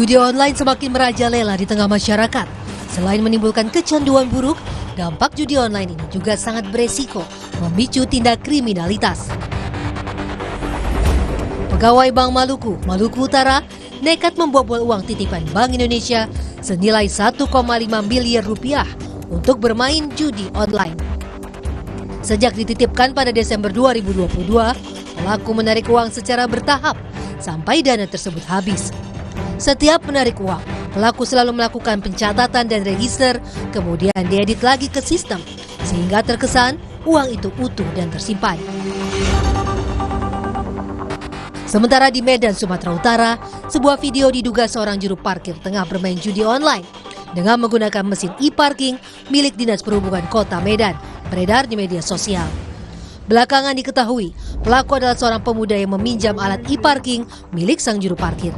Judi online semakin merajalela di tengah masyarakat. Selain menimbulkan kecanduan buruk, dampak judi online ini juga sangat beresiko memicu tindak kriminalitas. Pegawai Bank Maluku Utara, nekat membobol uang titipan Bank Indonesia senilai 1,5 miliar rupiah untuk bermain judi online. Sejak dititipkan pada Desember 2022, pelaku menarik uang secara bertahap sampai dana tersebut habis. Setiap menarik uang, pelaku selalu melakukan pencatatan dan register, kemudian diedit lagi ke sistem, sehingga terkesan uang itu utuh dan tersimpan. Sementara di Medan, Sumatera Utara, sebuah video diduga seorang juru parkir tengah bermain judi online dengan menggunakan mesin e-parking milik Dinas Perhubungan Kota Medan beredar di media sosial. Belakangan diketahui, pelaku adalah seorang pemuda yang meminjam alat e-parking milik sang juru parkir.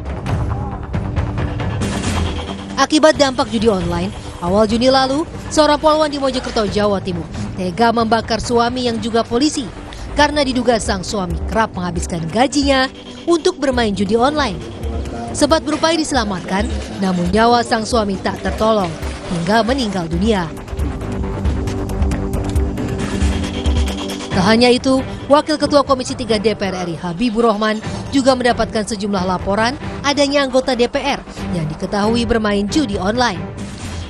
Akibat dampak judi online, awal Juni lalu, seorang polwan di Mojokerto, Jawa Timur, tega membakar suami yang juga polisi karena diduga sang suami kerap menghabiskan gajinya untuk bermain judi online. Sempat berupaya diselamatkan, namun nyawa sang suami tak tertolong hingga meninggal dunia. Tak hanya itu, Wakil Ketua Komisi 3 DPR RI Habibur Rahman juga mendapatkan sejumlah laporan adanya anggota DPR yang diketahui bermain judi online.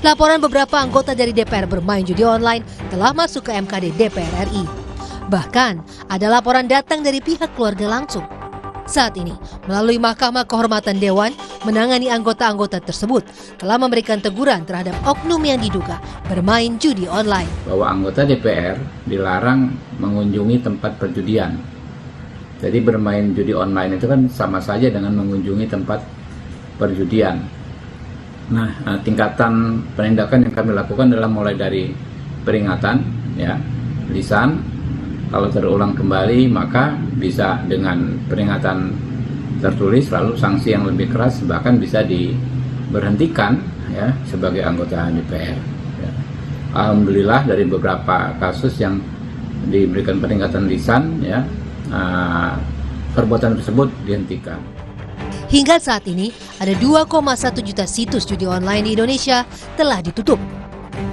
Laporan beberapa anggota dari DPR bermain judi online telah masuk ke MKD DPR RI. Bahkan, ada laporan datang dari pihak keluarga langsung. Saat ini, melalui Mahkamah Kehormatan Dewan, menangani anggota-anggota tersebut telah memberikan teguran terhadap oknum yang diduga bermain judi online. Bahwa anggota DPR dilarang mengunjungi tempat perjudian. Jadi bermain judi online itu kan sama saja dengan mengunjungi tempat perjudian. Nah, tingkatan penindakan yang kami lakukan adalah mulai dari peringatan, ya, lisan. Kalau terulang kembali maka bisa dengan peringatan tertulis, lalu sanksi yang lebih keras, bahkan bisa diberhentikan, ya, sebagai anggota DPR. Ya. Alhamdulillah dari beberapa kasus yang diberikan peringatan lisan, ya, perbuatan tersebut dihentikan. Hingga saat ini ada 2,1 juta situs judi online di Indonesia telah ditutup.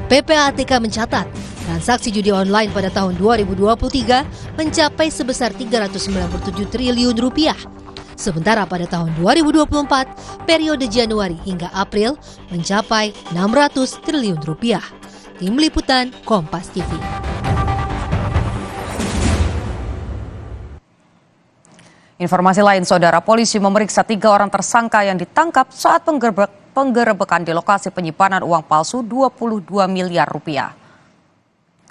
PPATK mencatat transaksi judi online pada tahun 2023 mencapai sebesar 397 triliun rupiah. Sementara pada tahun 2024, periode Januari hingga April mencapai 600 triliun rupiah. Tim Liputan Kompas TV. Informasi lain, saudara, polisi memeriksa 3 orang tersangka yang ditangkap saat penggerebekan di lokasi penyimpanan uang palsu 22 miliar rupiah.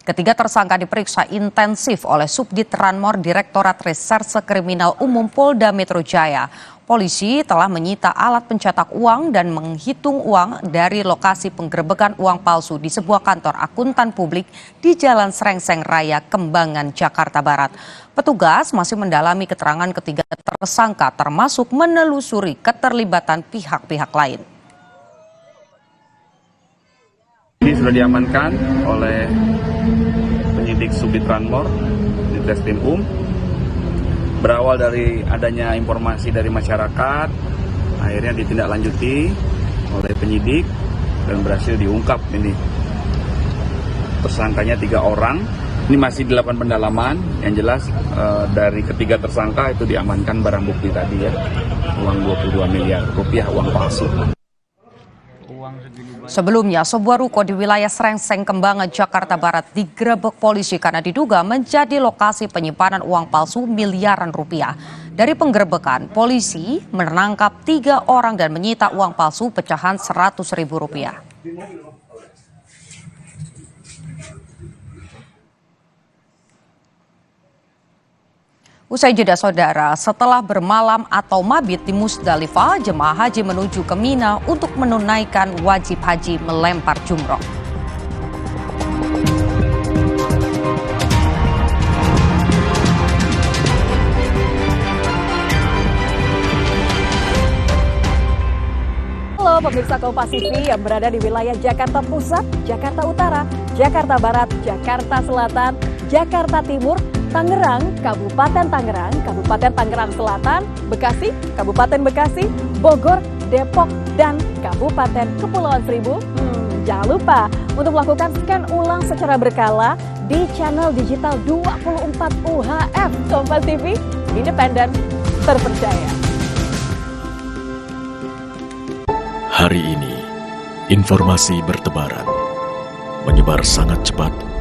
Ketiga tersangka diperiksa intensif oleh Subdit Ranmor Direktorat Reserse Kriminal Umum Polda Metro Jaya. Polisi telah menyita alat pencetak uang dan menghitung uang dari lokasi penggerebekan uang palsu di sebuah kantor akuntan publik di Jalan Srengseng Raya, Kembangan, Jakarta Barat. Petugas masih mendalami keterangan ketiga tersangka, termasuk menelusuri keterlibatan pihak-pihak lain. Ini sudah diamankan oleh penyidik Subdit Ranmor di Treskrimum. Berawal dari adanya informasi dari masyarakat, akhirnya ditindaklanjuti oleh penyidik dan berhasil diungkap ini. Tersangkanya 3 orang. Ini masih dilakukan pendalaman. Yang jelas dari ketiga tersangka itu diamankan barang bukti tadi, ya, uang 22 miliar rupiah uang palsu. Sebelumnya, sebuah ruko di wilayah Srengseng, Kembangan, Jakarta Barat digerebek polisi karena diduga menjadi lokasi penyimpanan uang palsu miliaran rupiah. Dari penggerebekan, polisi menangkap 3 orang dan menyita uang palsu pecahan Rp100.000. Usai jeda, saudara, setelah bermalam atau mabit di Musdalifah, jemaah haji menuju ke Mina untuk menunaikan wajib haji melempar jumroh. Halo pemirsa Kompas TV yang berada di wilayah Jakarta Pusat, Jakarta Utara, Jakarta Barat, Jakarta Selatan, Jakarta Timur, Tangerang, Kabupaten Tangerang, Kabupaten Tangerang Selatan, Bekasi, Kabupaten Bekasi, Bogor, Depok, dan Kabupaten Kepulauan Seribu. Jangan lupa untuk melakukan scan ulang secara berkala di channel digital 24 UHF. Kompas TV, independen, terpercaya. Hari ini, informasi bertebaran, menyebar sangat cepat